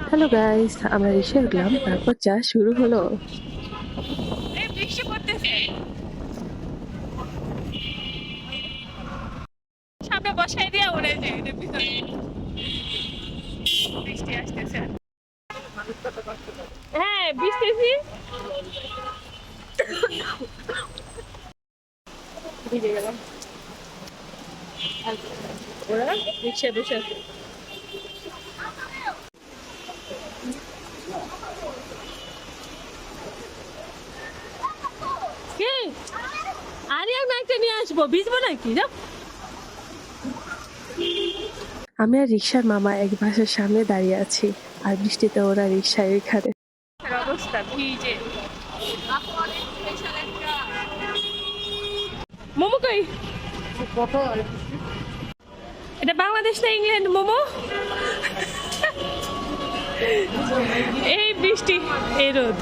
Hello guys, আমরা এসে উঠলাম, তারপর চা শুরু হলো। বৃষ্টি পড়তেছে, সামনে বসাই দিয়া উড়ে যায় এটার ভিতরে। বৃষ্টি আসতেছে। হ্যাঁ বৃষ্টি ভিজে গেলাম। ওরা রিক্সায় বসে আছে। কে আরে আমি একটা নিয়ে আসবো, ভিজবো নাকি যাও। আমি আর রিক্সার মামা এক বাসার সামনে দাঁড়িয়ে আছি, আর বৃষ্টিতে ওরা রিক্সায় এখানে। অবস্থা ভিজে। মোমো কই? এটা বাংলাদেশ না ইংল্যান্ড মোমো? এই বৃষ্টি, এই রোদ।